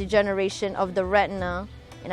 Degeneration of the retina and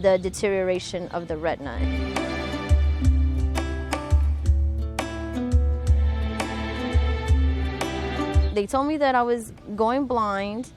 The deterioration of the retina. They told me that I was going blind.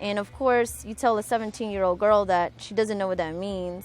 And of course, you tell a 17-year-old girl that she doesn't know what that means.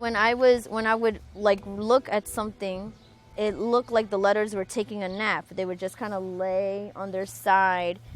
When I would like look at something, it looked like the letters were taking a nap. They would just kind of lay on their side.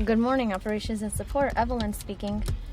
Good morning, operations and support. Evelyn speaking.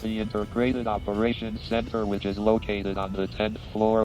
The Integrated Operations Center, which is located on the 10th floor.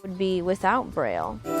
Would be without Braille.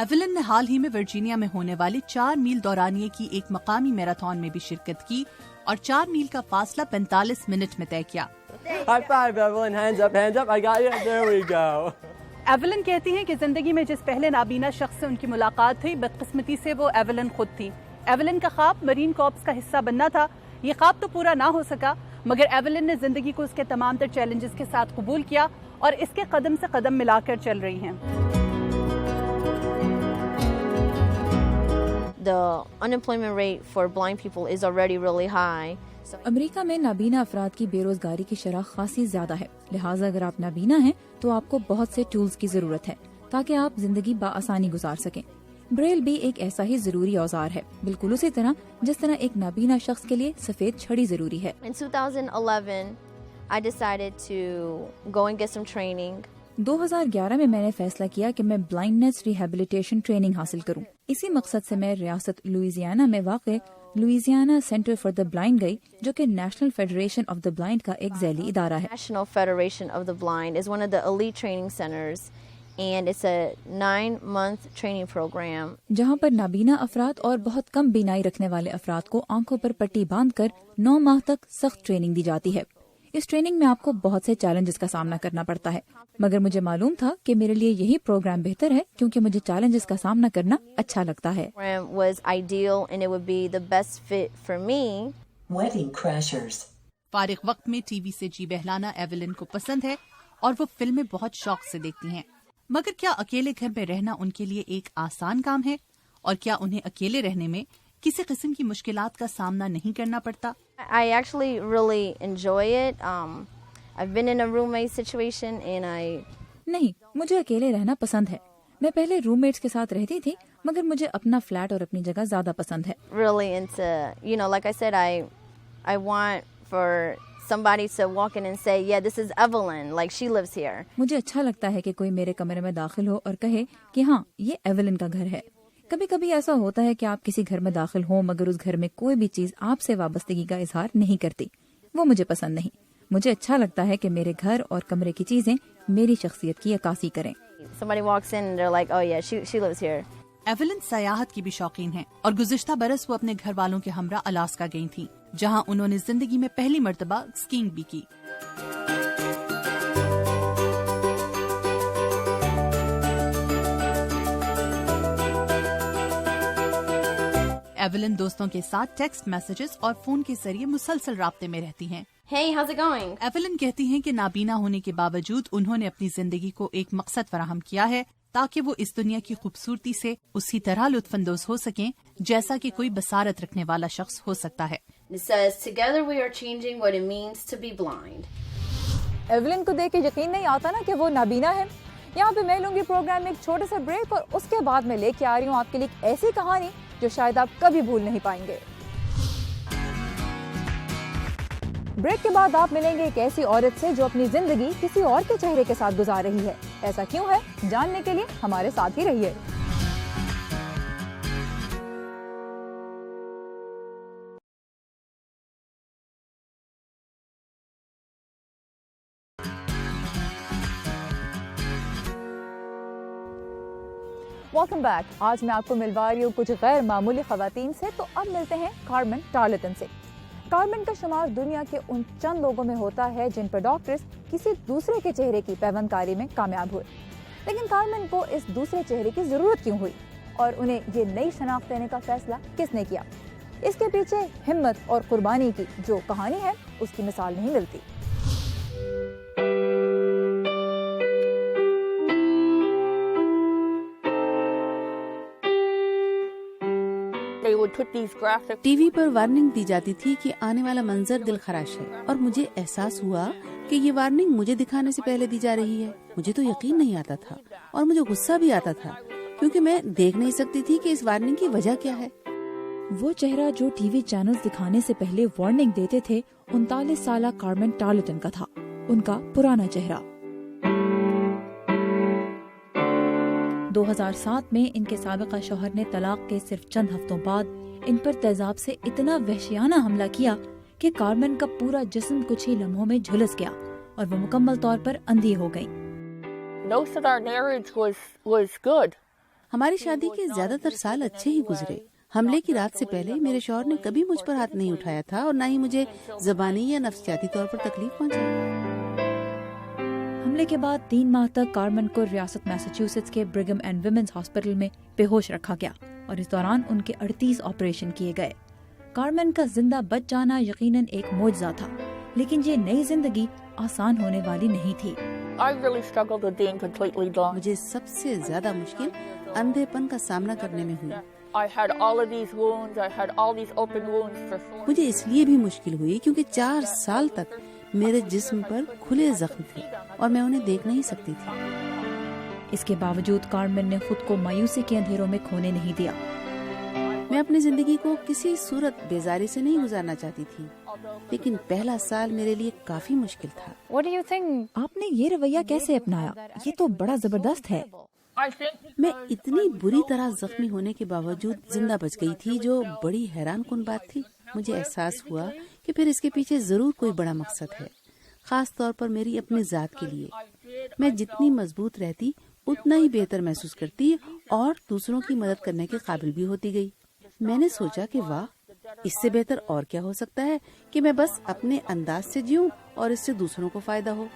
ایولن نے حال ہی میں Virginia میں ہونے والی 4 میل دورانیے کی ایک مقامی marathon میں بھی شرکت کی اور 4 میل کا فاصلہ 45 منٹ میں طے کیا. High five, Evelyn. Hands up, hands up. I got you. There we go. ایولن کہتی ہیں کہ زندگی میں جس پہلے نابینا شخص سے ان کی ملاقات ہوئی بدقسمتی سے وہ ایولن خود تھی. ایولن کا خواب مرین کارپس کا حصہ بننا تھا. یہ خواب تو پورا نہ ہو سکا مگر ایولن نے زندگی کو اس کے تمام تر چیلنجز کے ساتھ قبول کیا اور اس کے قدم سے قدم ملا کر چل رہی ہیں. The unemployment rate for blind people is already really high. امریکہ میں نابینا افراد کی بے روزگاری کی شرح خاصی زیادہ ہے. لہٰذا اگر آپ نابینا ہیں تو آپ کو بہت سے ٹولز کی ضرورت ہے تاکہ آپ زندگی بآسانی گزار سکیں. بریل بھی ایک ایسا ہی ضروری اوزار ہے بالکل اسی طرح جس طرح ایک نابینا شخص کے لیے سفید چھڑی ضروری ہے. In 2011, I decided to go and get some training. 2011 میں نے فیصلہ کیا کہ میں بلائنڈنس ریہیبلیٹیشن ٹریننگ حاصل کروں. اسی مقصد سے میں ریاست لوئیزیانا میں واقع لوئیزیانا سینٹر فار دا بلائنڈ گئی جو کہ national federation of the blind کا ایک ذیلی ادارہ ہے. National Federation of the Blind is one of the elite training centers and it's a 9-month training program. جہاں پر نابینا افراد اور بہت کم بینائی رکھنے والے افراد کو آنکھوں پر پٹی باندھ کر 9 ماہ تک سخت ٹریننگ دی جاتی ہے. اس ٹریننگ میں آپ کو بہت سے چیلنجز کا سامنا کرنا پڑتا ہے مگر مجھے معلوم تھا کہ میرے لیے یہی پروگرام بہتر ہے کیونکہ مجھے چیلنجز کا سامنا کرنا اچھا لگتا ہے. Program was ideal and it would be the best fit for me. Wedding Crashers. فارغ وقت میں ٹی وی سے جی بہلانا ایولن کو پسند ہے اور وہ فلمیں بہت شوق سے دیکھتی ہیں. مگر کیا اکیلے گھر میں رہنا ان کے لیے ایک آسان کام ہے اور کیا انہیں اکیلے رہنے میں کسی قسم کی مشکلات کا سامنا نہیں کرنا پڑتا؟ I actually really enjoy it. I've been in a roommate situation and نہیں، مجھے اکیلے رہنا پسند ہے. میں پہلے روم میٹس کے ساتھ رہتی تھی مگر مجھے اپنا فلیٹ اور اپنی جگہ زیادہ پسند ہے. really into, like I said, I want for somebody to walk in and say, yeah, this is Evelyn, like she lives here. مجھے اچھا لگتا ہے کہ کوئی میرے کمرے میں داخل ہو اور کہے کہ ہاں یہ ایولن کا گھر ہے. کبھی کبھی ایسا ہوتا ہے کہ آپ کسی گھر میں داخل ہوں مگر اس گھر میں کوئی بھی چیز آپ سے وابستگی کا اظہار نہیں کرتی. وہ مجھے پسند نہیں. مجھے اچھا لگتا ہے کہ میرے گھر اور کمرے کی چیزیں میری شخصیت کی عکاسی کریں. Somebody walks in and they're like, oh yeah, she lives here. ایولن سیاحت کی بھی شوقین ہیں اور گزشتہ برس وہ اپنے گھر والوں کے ہمراہ الاسکا گئی تھیں جہاں انہوں نے زندگی میں پہلی مرتبہ اسکینگ بھی کی. ایولن دوستوں کے ساتھ ٹیکسٹ میسیجز اور فون کے ذریعے مسلسل رابطے میں رہتی ہیں. Hey, how's it going? ایولن کہتی ہیں کہ نابینا ہونے کے باوجود انہوں نے اپنی زندگی کو ایک مقصد فراہم کیا ہے تاکہ وہ اس دنیا کی خوبصورتی سے اسی طرح لطف اندوز ہو سکیں جیسا کہ کوئی بصارت رکھنے والا شخص ہو سکتا ہے. It says, together we are changing what it means to be blind. ایولن کو دیکھ کے یقین نہیں آتا نا کہ وہ نابینا ہے. یہاں پہ میں لوں گی پروگرام میں ایک چھوٹے سے بریک اور اس کے بعد میں لے کے آ رہی ہوں آپ کے لیے ایک ایسی کہانی جو شاید آپ کبھی بھول نہیں پائیں گے. بریک کے بعد آپ ملیں گے ایک ایسی عورت سے جو اپنی زندگی کسی اور کے چہرے کے ساتھ گزار رہی ہے. ایسا کیوں ہے جاننے کے لیے ہمارے ساتھ ہی رہیے. Welcome back. آج میں آپ کو ملوا رہی ہوں کچھ غیر معمولی خواتین سے. تو اب ملتے ہیں کارمن ٹارلٹن سے. کارمن کا شمار دنیا کے ان چند لوگوں میں ہوتا ہے جن پر ڈاکٹرز کسی دوسرے کے چہرے کی پیوند کاری میں کامیاب ہوئے. لیکن کارمن کو اس دوسرے چہرے کی ضرورت کیوں ہوئی اور انہیں یہ نئی شناخت دینے کا فیصلہ کس نے کیا؟ اس کے پیچھے ہمت اور قربانی کی جو کہانی ہے اس کی مثال نہیں ملتی. ٹی وی پر وارننگ دی جاتی تھی کہ آنے والا منظر دل خراش ہے اور مجھے احساس ہوا کہ یہ وارننگ مجھے دکھانے سے پہلے دی جا رہی ہے. مجھے تو یقین نہیں آتا تھا اور مجھے غصہ بھی آتا تھا کیونکہ میں دیکھ نہیں سکتی تھی کہ اس وارننگ کی وجہ کیا ہے. وہ چہرہ جو ٹی وی چینلز دکھانے سے پہلے وارننگ دیتے تھے 39 سالہ کارمن ٹارلٹن کا تھا. ان کا پرانا چہرہ. 2007 میں ان کے سابقہ شوہر نے طلاق کے صرف چند ہفتوں بعد ان پر تیزاب سے اتنا وحشیانہ حملہ کیا کہ کارمن کا پورا جسم کچھ ہی لمحوں میں جھلس گیا اور وہ مکمل طور پر اندھی ہو گئیں. Most of our marriage was good. ہماری شادی کے زیادہ تر سال اچھے ہی گزرے. حملے کی رات سے پہلے میرے شوہر نے کبھی مجھ پر ہاتھ نہیں اٹھایا تھا اور نہ ہی مجھے زبانی یا نفسیاتی طور پر تکلیف پہنچائی. حملے کے بعد 3 ماہ تک کارمن کو ریاست میساچیوسیٹس کے برگم اینڈ ویمنز ہاسپٹل میں بے ہوش رکھا گیا اور اس دوران ان کے 38 آپریشن کیے گئے. کارمن کا زندہ بچ جانا یقیناً ایک معجزہ تھا، لیکن یہ نئی زندگی آسان ہونے والی نہیں تھی. مجھے سب سے زیادہ مشکل اندھے پن کا سامنا کرنے میں ہوئی. مجھے اس لیے بھی مشکل ہوئی کیونکہ 4 سال تک میرے جسم پر کھلے زخم تھے اور میں انہیں دیکھ نہیں سکتی تھی. اس کے باوجود کارمن نے خود کو مایوسی کے اندھیروں میں کھونے نہیں دیا. میں اپنی زندگی کو کسی صورت بیزاری سے نہیں گزارنا چاہتی تھی، لیکن پہلا سال میرے لیے کافی مشکل تھا. What do you think؟ آپ نے یہ رویہ کیسے اپنایا؟ یہ تو بڑا زبردست ہے. میں اتنی بری طرح زخمی ہونے کے باوجود زندہ بچ گئی تھی، جو بڑی حیران کن بات تھی. مجھے احساس ہوا کہ پھر اس کے پیچھے ضرور کوئی بڑا مقصد ہے، خاص طور پر میری اپنی ذات کے لیے. میں جتنی مضبوط رہتی اتنا ہی بہتر محسوس کرتی اور دوسروں کی مدد کرنے کے قابل بھی ہوتی گئی. میں نے سوچا کہ واہ، اس سے بہتر اور کیا ہو سکتا ہے کہ میں بس اپنے انداز سے جیوں اور اس سے دوسروں کو فائدہ ہو.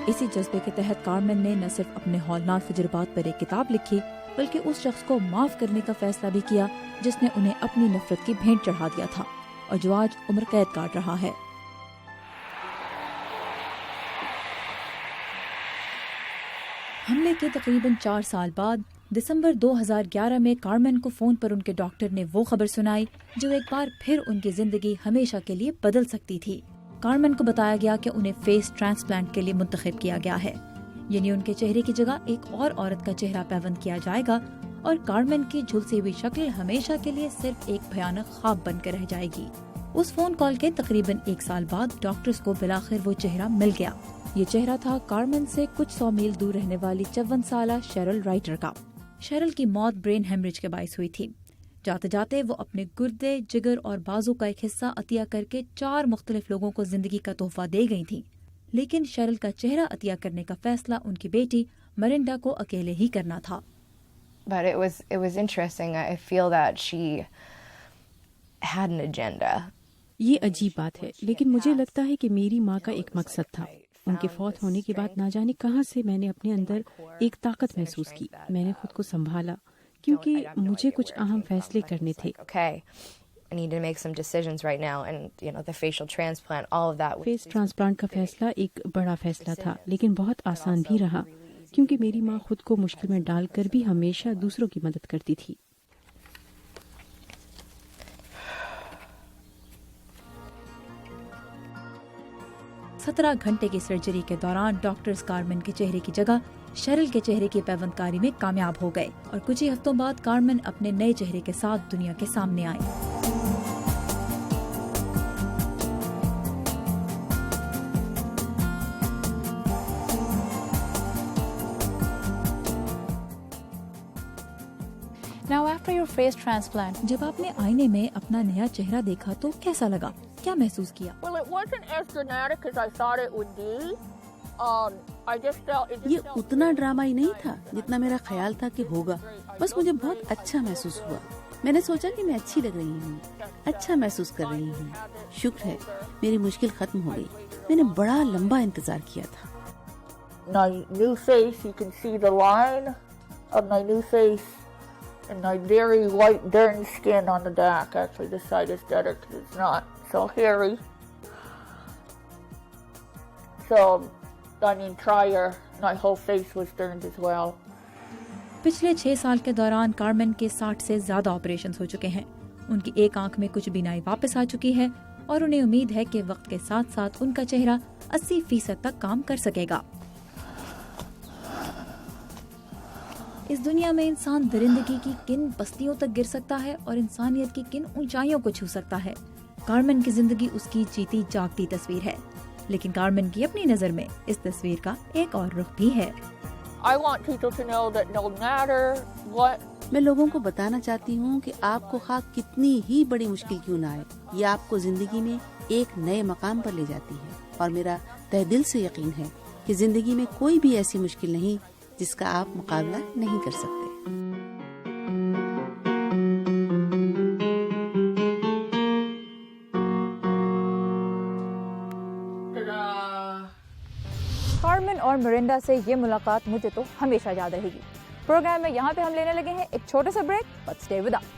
اسی جذبے کے تحت کارمن نے نہ صرف اپنے ہولناک تجربات پر ایک کتاب لکھی، بلکہ اس شخص کو معاف کرنے کا فیصلہ بھی کیا جس نے انہیں اپنی نفرت کی بھینٹ چڑھا دیا تھا اور جو آج عمر قید کاٹ رہا ہے. حملے کے تقریباً 4 سال بعد دسمبر 2011 میں کارمن کو فون پر ان کے ڈاکٹر نے وہ خبر سنائی جو ایک بار پھر ان کی زندگی ہمیشہ کے لیے بدل سکتی تھی. کارمن کو بتایا گیا کہ انہیں فیس ٹرانسپلانٹ کے لیے منتخب کیا گیا ہے، یعنی ان کے چہرے کی جگہ ایک اور عورت کا چہرہ پیوند کیا جائے گا اور کارمن کی جھلسی ہوئی شکل ہمیشہ کے لیے صرف ایک بھیانک خواب بن کر رہ جائے گی. اس فون کال کے تقریباً 1 سال بعد ڈاکٹرز کو بلاخر وہ چہرہ مل گیا. یہ چہرہ تھا کارمن سے کچھ 100 میل دور رہنے والی 54 سالہ شیرل رائٹر کا. شیرل کی موت برین ہیمریج کے باعث ہوئی تھی. جاتے جاتے وہ اپنے گردے، جگر اور بازو کا ایک حصہ عطیہ کر کے 4 مختلف لوگوں کو زندگی کا تحفہ دے گئی تھیں، لیکن شیرل کا چہرہ عطیہ کرنے کا فیصلہ ان کی بیٹی مرنڈا کو اکیلے ہی کرنا تھا. But it was interesting. I feel that she had an agenda. یہ عجیب بات ہے، لیکن مجھے لگتا ہے کہ میری ماں کا ایک مقصد تھا. ان کے فوت ہونے کے بعد نہ جانے کہاں سے میں نے اپنے اندر ایک طاقت محسوس کی. میں نے خود کو سنبھالا کیونکہ مجھے کچھ اہم فیصلے کرنے تھے. I need to make some decisions right now, and the facial transplant, all of that. Face transplant کا فیصلہ ایک بڑا فیصلہ تھا، لیکن بہت آسان بھی رہا کیونکہ میری ماں خود کو مشکل میں ڈال کر بھی ہمیشہ دوسروں کی مدد کرتی تھی. سترہ گھنٹے کی سرجری کے دوران ڈاکٹرز کارمن کے چہرے کی جگہ شیرل کے چہرے کی پیوند کاری میں کامیاب ہو گئے اور کچھ ہی ہفتوں بعد کارمن اپنے نئے چہرے کے ساتھ دنیا کے سامنے آئے. Now after your face transplant, جب آپ نے آئینے میں اپنا نیا چہرہ دیکھا تو کیسا لگا؟ کیا محسوس کیا؟ یہ اتنا ڈرامائی نہیں تھا جتنا میرا خیال تھا کہ ہوگا. بس مجھے بہت اچھا محسوس ہوا. میں نے سوچا کہ میں اچھی لگ رہی ہوں، اچھا محسوس کر رہی ہوں. شکر ہے میری مشکل ختم ہو گئی. میں نے بڑا لمبا انتظار کیا تھا. My new face, you can see the line of my new face and my very white burn skin on the back. Actually, this side is better because it's not so hairy. So, prior, my whole face was burned as well. پچھلے 6 سال کے دوران کارمن کے 60 سے زیادہ operations ہو چکے ہیں. ان کی ایک آنکھ میں کچھ بینائی واپس آ چکی ہے اور انہیں امید ہے کہ وقت کے ساتھ ساتھ ان کا چہرہ 80% تک کام کر سکے گا. اس دنیا میں انسان درندگی کی کن پستیوں تک گر سکتا ہے اور انسانیت کی کن اونچائیوں کو چھو سکتا ہے. کارمن کی زندگی اس کی جیتی جاگتی تصویر ہے، لیکن کارمن کی اپنی نظر میں اس تصویر کا ایک اور رخ بھی ہے. میں لوگوں کو بتانا چاہتی ہوں کہ آپ کو خواہ کتنی ہی بڑی مشکل کیوں نہ آئے، یہ آپ کو زندگی میں ایک نئے مقام پر لے جاتی ہے. اور میرا تہ دل سے یقین ہے کہ زندگی میں کوئی بھی ایسی مشکل نہیں جس کا آپ مقابلہ نہیں کر سکتے. کارمن اور مرینڈا سے یہ ملاقات مجھے تو ہمیشہ یاد رہے گی. پروگرام میں یہاں پہ ہم لینے لگے ہیں ایک چھوٹا سا break, but stay with us.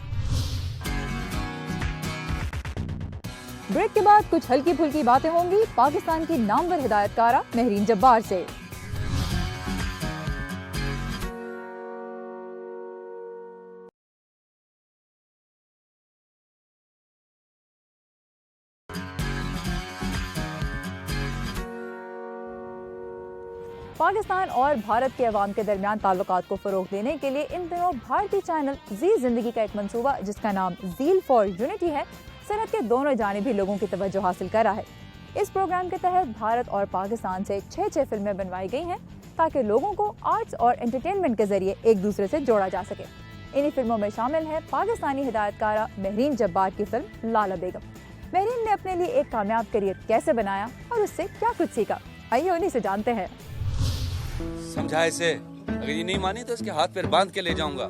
Break کے بعد کچھ ہلکی پھلکی باتیں ہوں گی پاکستان کی نامور ہدایت کارہ مہرین جبار سے. پاکستان اور بھارت کے عوام کے درمیان تعلقات کو فروغ دینے کے لیے ان دنوں بھارتی چینل زی زندگی کا ایک منصوبہ جس کا نام زیل فار یونٹی ہے, سرحد کے دونوں جانبی لوگوں کی توجہ حاصل کر رہا ہے. اس پروگرام کے تحت بھارت اور پاکستان سے 6 فلمیں بنوائی گئی ہیں تاکہ لوگوں کو آرٹس اور انٹرٹینمنٹ کے ذریعے ایک دوسرے سے جوڑا جا سکے. انہی فلموں میں شامل ہے پاکستانی ہدایت کارہ مہرین جبار کی فلم لالا بیگم. مہرین نے اپنے لیے ایک کامیاب کیریئر کیسے بنایا اور اس سے کیا کچھ سیکھا, آئیے انہی سے جانتے ہیں. سمجھا اسے, اگر یہ نہیں مانی تو اس کے ہاتھ پیر باندھ کے لے جاؤں گا.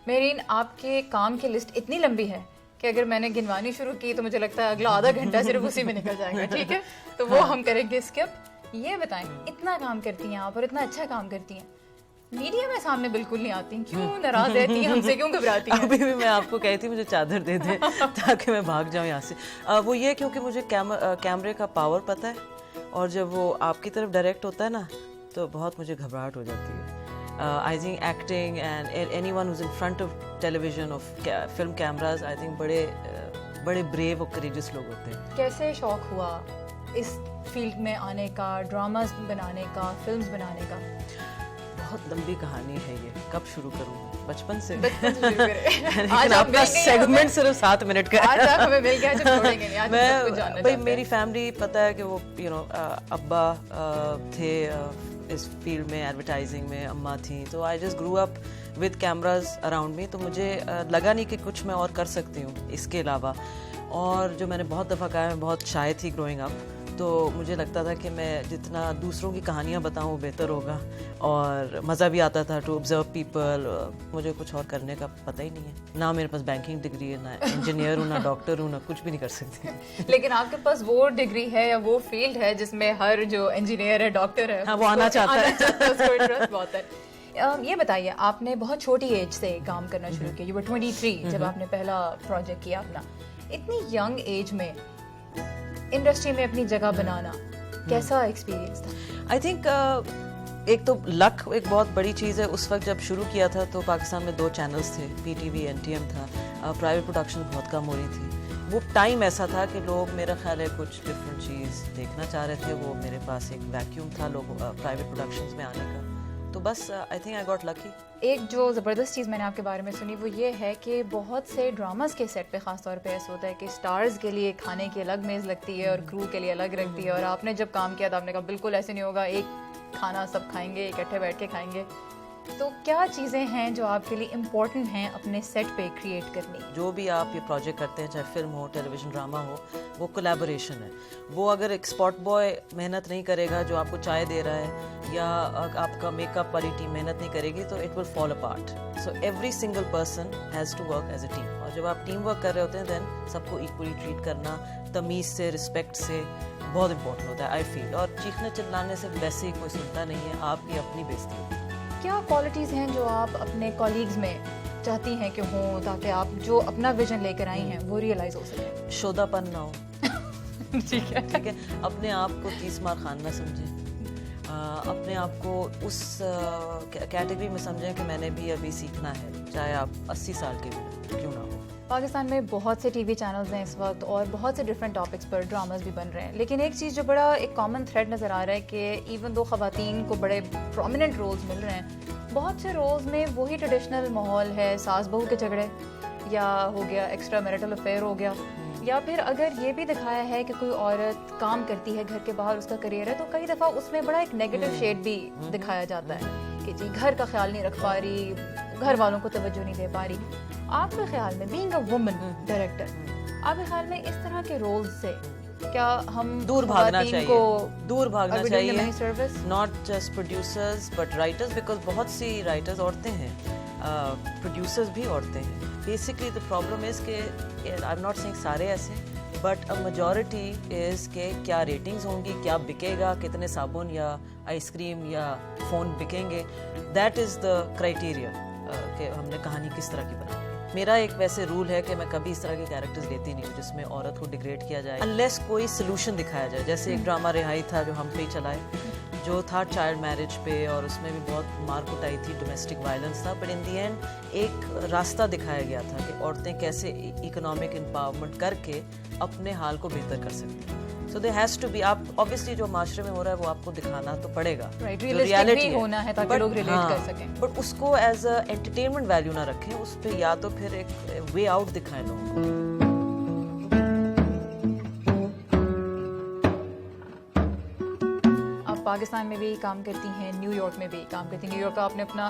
مہرین, آپ کے کام کی لسٹ اتنی لمبی ہے کہ اگر میں نے گنوانی شروع کی تو مجھے لگتا ہے اگلا آدھا گھنٹہ صرف اسی میں نکل جائے گا. ٹھیک ہے, تو وہ ہم کریں گے اسکپ. یہ بتائیں, اتنا کام کرتی ہیں آپ اور اتنا اچھا کام کرتی ہیں, میڈیا میں سامنے بالکل نہیں آتی, کیوں ناراض رہتی ہیں ہم سے, کیوں گھبراتی ہیں؟ ابھی بھی میں آپ کو کہی تھی مجھے چادر دے دیں تاکہ میں بھاگ جاؤں یہاں سے. وہ یہ کیونکہ مجھے کیمرے کا پاور پتہ ہے, اور جب وہ آپ کی طرف ڈائریکٹ ہوتا ہے نا تو بہت مجھے گھبراہٹ ہو جاتی ہے. I think acting and anyone who's in front of television of film cameras, I think بڑے brave اور courageous لوگ ہوتے ہیں. کیسے شوق ہوا اس فیلڈ میں آنے کا, ڈراماز بنانے کا, فلمز بنانے کا؟ بہت لمبی کہانی ہے یہ, کب شروع کروں؟ بچپن سے. لیکن آپ کا سیگمنٹ صرف 7 منٹ کا ہے. میں میری فیملی پتہ ہے کہ وہ ابا تھے اس فیلڈ میں, ایڈورٹائزنگ میں, اماں تھیں, تو I just grew up with cameras around me. تو مجھے لگا نہیں کہ کچھ میں اور کر سکتی ہوں اس کے علاوہ. اور جو میں نے بہت دفعہ کہا, میں بہت شائع تھی گروئنگ اپ, تو مجھے لگتا تھا کہ میں جتنا دوسروں کی کہانیاں بتاؤں وہ بہتر ہوگا, اور مزہ بھی آتا تھا ٹو آبزرو پیپل. مجھے کچھ اور کرنے کا پتہ ہی نہیں ہے, نہ میرے پاس بینکنگ ڈگری ہے, نہ انجینئر ہوں, نہ ڈاکٹر ہوں, نہ کچھ بھی نہیں کر سکتی. لیکن آپ کے پاس وہ ڈگری ہے یا وہ فیلڈ ہے جس میں ہر جو انجینئر ہے, ڈاکٹر ہے, ہاں وہ آنا چاہتا ہے, اس کو انٹرسٹ بہت ہے. یہ بتائیے, آپ نے بہت چھوٹی ایج سے کام کرنا شروع کیا, you were 23 جب آپ نے پہلا پروجیکٹ کیا اپنا. اتنی ینگ ایج میں انڈسٹری میں اپنی جگہ بنانا کیسا ایکسپیرینس تھا؟ آئی تھنک ایک تو لک ایک بہت بڑی چیز ہے. اس وقت جب شروع کیا تھا تو پاکستان میں 2 چینلز تھے, پی ٹی وی, NTM تھا. پرائیویٹ پروڈکشن بہت کم ہو رہی تھی. وہ ٹائم ایسا تھا کہ لوگ, میرا خیال ہے, کچھ ڈفرینٹ چیز دیکھنا چاہ رہے تھے. وہ میرے پاس ایک ویکیوم تھا لوگ پرائیویٹ پروڈکشنز میں آنے کا. تو بس I think I got lucky. ایک جو زبردست چیز میں نے آپ کے بارے میں سنی وہ یہ ہے کہ بہت سے ڈراماز کے سیٹ پہ خاص طور پہ ایسا ہوتا ہے کہ سٹارز کے لیے کھانے کی الگ میز لگتی ہے اور کرو کے لیے الگ رکھتی ہے, اور آپ نے جب کام کیا تو آپ نے کہا بالکل ایسے نہیں ہوگا, ایک کھانا سب کھائیں گے, اکٹھے بیٹھ کے کھائیں گے. تو کیا چیزیں ہیں جو آپ کے لیے امپورٹنٹ ہیں اپنے سیٹ پہ کریٹ کرنی؟ جو بھی آپ یہ پروجیکٹ کرتے ہیں, چاہے فلم ہو, ٹیلی ویژن ڈرامہ ہو, وہ کولیبوریشن ہے. وہ اگر ایک اسپاٹ بوائے محنت نہیں کرے گا جو آپ کو چائے دے رہا ہے, یا آپ کا میک اپ والی ٹیم محنت نہیں کرے گی, تو it will fall apart. So every single person has to work as a team. اور جب آپ ٹیم ورک کر رہے ہوتے ہیں دین سب کو ایکولی ٹریٹ کرنا, تمیز سے, رسپیکٹ سے, بہت امپورٹنٹ ہوتا ہے آئی فیل. اور چیخنے چلانے سے ویسے ہی کوئی سنتا نہیں ہے, آپ کی اپنی بےزتی ہوتی ہے. کیا کوالٹیز ہیں جو آپ اپنے کولیگز میں چاہتی ہیں کہ ہوں تاکہ آپ جو اپنا ویژن لے کر آئی ہیں وہ ریئلائز ہو سکے؟ شودہ پن نہ ہو. ٹھیک ہے, ٹھیک ہے. اپنے آپ کو 30 مار خان نہ سمجھیں, اپنے آپ کو اس کیٹیگری میں سمجھیں کہ میں نے بھی ابھی سیکھنا ہے, چاہے آپ 80 سال کے بھی کیوں نہ ہو. پاکستان میں بہت سے ٹی وی چینلز ہیں اس وقت اور بہت سے ڈفرینٹ ٹاپکس پر ڈراماز بھی بن رہے ہیں, لیکن ایک چیز جو بڑا ایک کامن تھریڈ نظر آ رہا ہے کہ ایون دو خواتین کو بڑے پرومیننٹ رولز مل رہے ہیں, بہت سے رولز میں وہی ٹریڈیشنل ماحول ہے, ساس بہو کے جھگڑے, یا ہو گیا ایکسٹرا میرٹل افیئر ہو گیا, یا پھر اگر یہ بھی دکھایا ہے کہ کوئی عورت کام کرتی ہے گھر کے باہر, اس کا کریئر ہے, تو کئی دفعہ اس میں بڑا ایک نیگیٹو شیڈ بھی دکھایا جاتا ہے کہ جی گھر کا خیال نہیں رکھ پا رہی, گھر والوں کو توجہ نہیں دے پا رہی. آپ کے خیال میں بینگ اے وومن ڈائریکٹر, آپ کے خیال میں اس طرح کے رولز سے کیا ہم دور بھاگنا خواتین چاہیے, کو دور بھاگنا are we doing چاہیے, them any service? not just producers but writers, because بہت سی writers عورتیں ہیں, producers بھی عورتیں ہیں. Basically the problem is کہ I'm not saying سارے ایسے, but a majority is کہ کیا ریٹنگز ہوں گی, کیا بکے گا, کتنے صابن یا آئس کریم یا فون بکیں گے. That is the criteria کہ ہم نے کہانی کس طرح کی بنائی. میرا ایک ویسے رول ہے کہ میں کبھی اس طرح کے کیریکٹرز لیتی نہیں ہوں جس میں عورت کو ڈیگریڈ کیا جائے, unless کوئی سلوشن دکھایا جائے. جیسے ایک ڈرامہ رہائی تھا جو ہم پہ ہی چلائے, جو تھا چائلڈ میرج پہ, اور اس میں بھی بہت مار کٹائی تھی, ڈومیسٹک وائلنس تھا, بٹ ان دی اینڈ ایک راستہ دکھایا گیا تھا کہ عورتیں کیسے اکنامک امپاورمنٹ کر کے اپنے حال کو بہتر کر سکتی ہیں. سو دیر ہیز ٹو بی, آپ اوبیسلی جو معاشرے میں ہو رہا ہے وہ آپ کو دکھانا تو پڑے گا, ریئلٹی ہونا ہے تاکہ لوگ ریلیٹ کر سکیں, بٹ اس کو ایز اے انٹرٹینمنٹ ویلیو نہ رکھیں, اس پہ یا تو پھر ایک وے آؤٹ دکھائیں لوگوں کو. آپ پاکستان میں بھی کام کرتی ہیں, نیو یارک میں بھی کام کرتی ہیں. نیو یارک کا آپ نے اپنا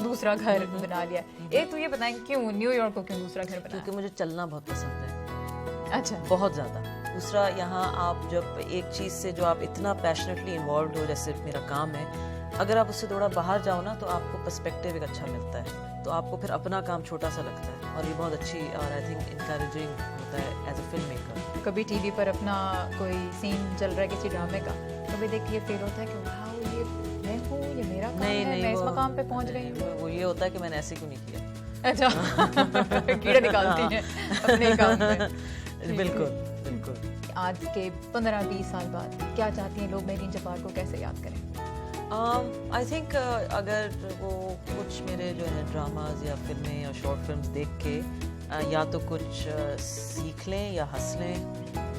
دوسرا گھر بنا لیا. ایک تو یہ بتائیں کیوں نیو یارک کو کیوں دوسرا گھر بنا؟ کیونکہ مجھے چلنا بہت پسند ہے. اچھا, بہت زیادہ. دوسرا, یہاں آپ جب ایک چیز سے جو آپ اتنا پیشنیٹلی انوالوڈ ہو, جیسے میرا کام ہے, اگر آپ اس سے تھوڑا باہر جاؤ نا تو آپ کو پرسپیکٹیو ایک اچھا ملتا ہے, تو آپ کو پھر اپنا کام چھوٹا سا لگتا ہے, اور یہ بہت اچھی اور آئی تھنک انکریجنگ ہوتا ہے ایز اے فلم میکر. کبھی ٹی وی پر اپنا کوئی سین چل رہا ہے کسی ڈرامے کا, کبھی دیکھ کے یہ فیل ہوتا ہے کہ واو یہ میں ہوں, یہ میرا کام ہے, میں اس مقام پہ پہنچ رہی ہوں. وہ یہ ہوتا ہے کہ میں نے ایسے کیوں نہیں کیا. اچھا, کیڑے نکالتی ہیں اپنے کام میں. بالکل بالکل. آج کے 15-20 سال بعد کیا چاہتی ہیں لوگ مہرین جبار کو کیسے یاد کریں؟ آئی تھنک اگر وہ کچھ میرے جو ہے ڈراماز یا فلمیں یا شارٹ فلمز دیکھ کے یا تو کچھ سیکھ لیں یا ہنس لیں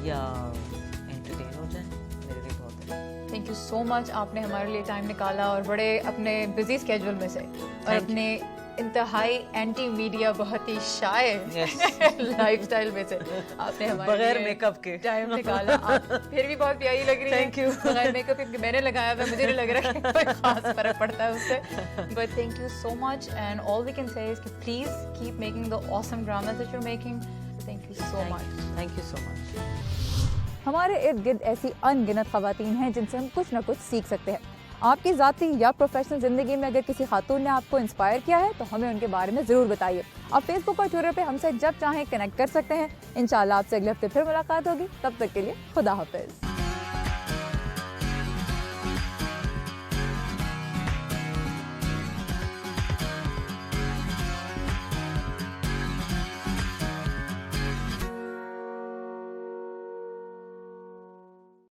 یا انٹرٹین ہو جائیں, میرے لیے بہت ہے. تھینک یو سو مچ, آپ نے ہمارے لیے ٹائم نکالا اور بڑے اپنے بزی اسکیجول میں سے اور اپنے انتہائی اینٹی میڈیا بہت ہی شائع لائف اسٹائل میں سے آپ نے ہمارے بغیر میک اپ کے ٹائم نکالا. آپ پھر بھی بہت پیاری لگ رہی ہے. Thank you. بغیر میک اپ میں نے لگایا تھا, مجھے نہیں لگ رہا کہ کوئی خاص فرق پڑتا ہے اس سے. But thank you so much, and all we can say is کہ please keep making the awesome dramas that you are making. Thank you so much. Thank you so much. ہمارے ارد گرد ایسی ان گنت خواتین ہیں جن سے ہم کچھ نہ کچھ سیکھ سکتے ہیں. آپ کی ذاتی یا پروفیشنل زندگی میں اگر کسی خاتون نے آپ کو انسپائر کیا ہے تو ہمیں ان کے بارے میں ضرور بتائیے. آپ فیس بک اور ٹویٹر پہ ہم سے جب چاہیں کنیکٹ کر سکتے ہیں. انشاءاللہ آپ سے اگلے ہفتے پھر ملاقات ہوگی. تب تک کے لیے خدا حافظ.